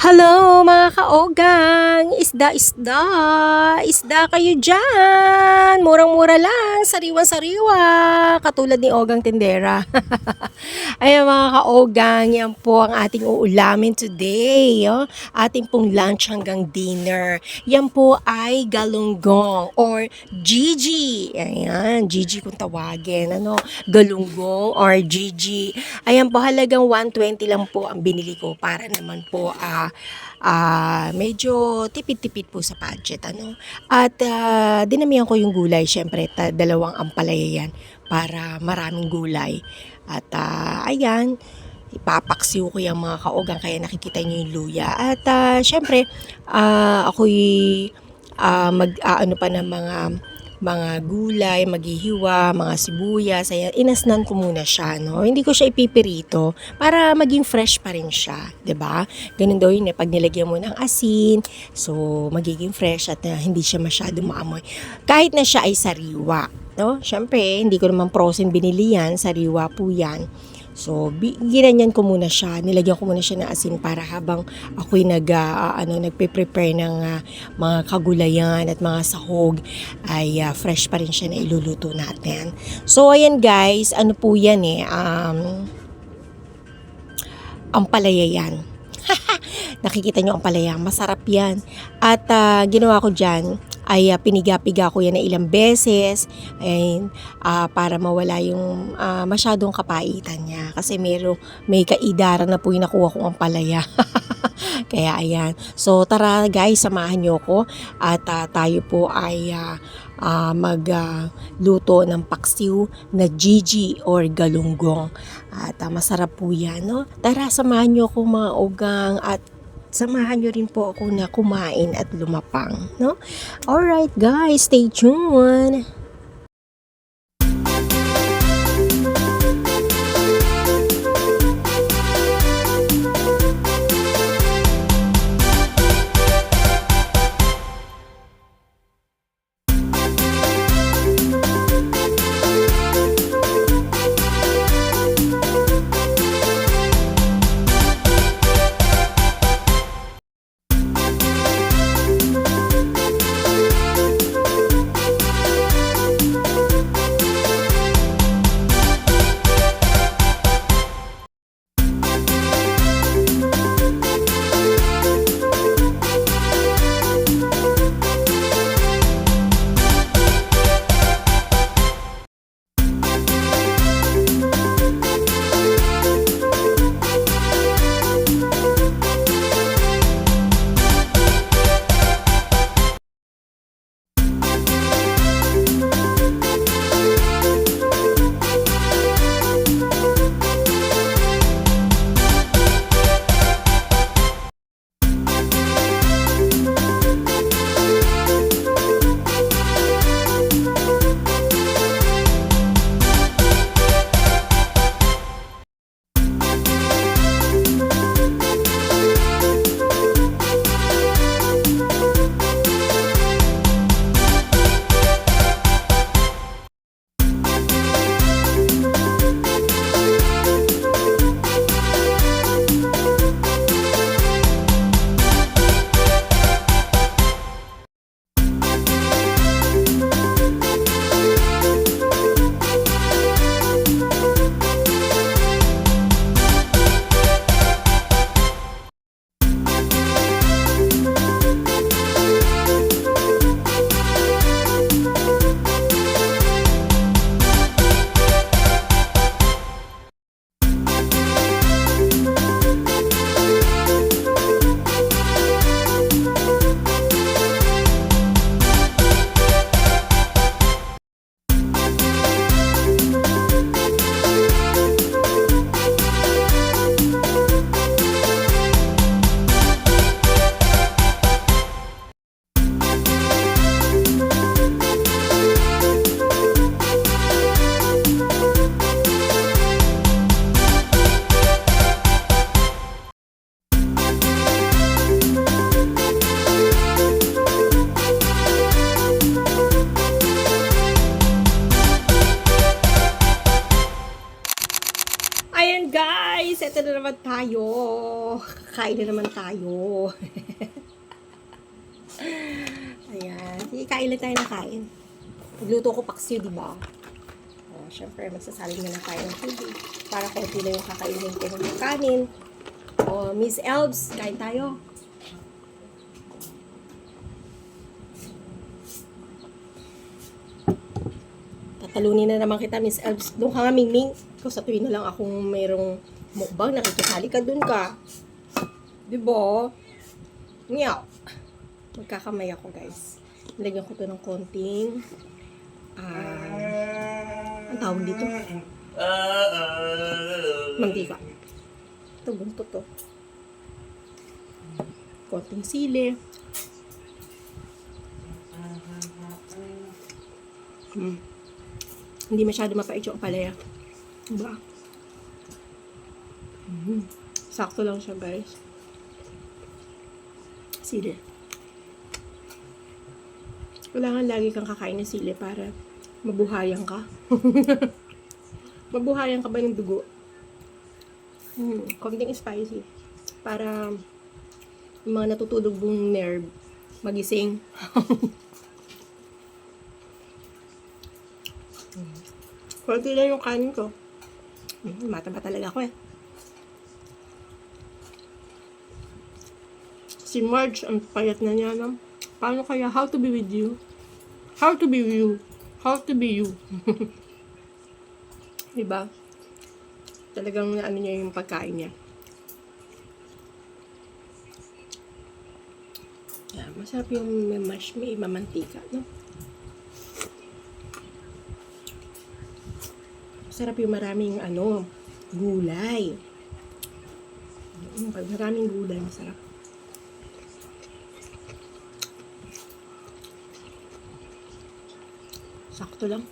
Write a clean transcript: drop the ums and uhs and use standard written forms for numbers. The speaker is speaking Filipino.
Hello mga kaogang! Isda! Isda kayo dyan! Murang-mura lang, sariwa-sariwa, katulad ni Ogang Tindera. Ayan mga kaogang, yan po ang ating uulamin today. Oh. Ating pong lunch hanggang dinner. Yan po ay galunggong or Gigi. Ayan, Gigi kung tawagin. Ano? Galunggong or Gigi. Ayan po, halagang 120 lang po ang binili ko para naman po medyo tipid-tipid po sa budget. Ano? At dinamihan ko yung gulay. Siyempre, dalawang ampalaya yan para maraming gulay. At ayan, ipapaksiw ko yung mga kaogang kaya nakikita niyo yung luya. At syempre, ako'y mag-aano pa ng mga gulay, maghihiwa, mga sibuyas, ayan, inasnan ko muna siya, no? Hindi ko siya ipipirito para maging fresh pa rin siya, 'di ba? Ganun daw yun pag nilagyan mo ng asin, so magiging fresh at hindi siya masyadong maamoy. Kahit na siya ay sariwa, no? Syempre, hindi ko naman frozen binili yan, sariwa po yan. So, ginanyan ko muna siya, nilagyan ko muna siya ng asin para habang ako'y nagpe-prepare ng mga kagulayan at mga sahog ay fresh pa rin siya na iluluto natin. So, ayan guys, ano po yan ampalaya yan. Nakikita nyo ang palaya, masarap yan. At ginawa ko dyan, ay piniga-piga ko yan na ilang beses para mawala yung masyadong kapaitan niya. Kasi may kaidaran na po yung nakuha kong ampalaya. Kaya ayan. So tara guys, samahan nyo ko at tayo po ay magluto ng paksiw na Gigi or galunggong. At masarap po yan. No? Tara, samahan nyo ko mga ogang at samahan nyo rin po ako na kumain at lumapang. No? Alright guys, stay tuned! Guys, eto na naman tayo. Kakain na naman tayo. Ayan. Sige, kain lang tayo na kain. Nagluto ko paksiw, di ba? Syempre, magsasaling na lang tayo ng tubig. Para konti lang yung kakainin ko ng kanin. Miss Elves, kain tayo. Talunin na naman kita, Miss Elves. Doon ka nga, Mingming. Ikaw sa tuwin na lang akong mayroong mukbang. Nakikisali ka doon ka. Diba? Ngaw. Magkakamay ako, guys. Lagyan ko to ng konting ang tawag dito? Mantika. Ito, buntot to. Konting sili. Hindi masyado mapait yung palaya. Diba? Sakto lang siya, guys. Sili. Kailangan lagi kang kakain ng sili para mabuhayan ka. Mabuhayan ka ba ng dugo? Konting spicy. Para yung mga natutulog mong nerve magising. Konti lang yung kanin ko. Mataba talaga ako eh. Si Marge, ang payat na niya, no? Paano kaya? How to be with you? How to be you? How to be you? Diba? Talagang ano niya yung pagkain niya. Yeah, masarap yung may mamantika, no? Masarap yung maraming gulay. Pag maraming gulay, masarap. Sakto lang.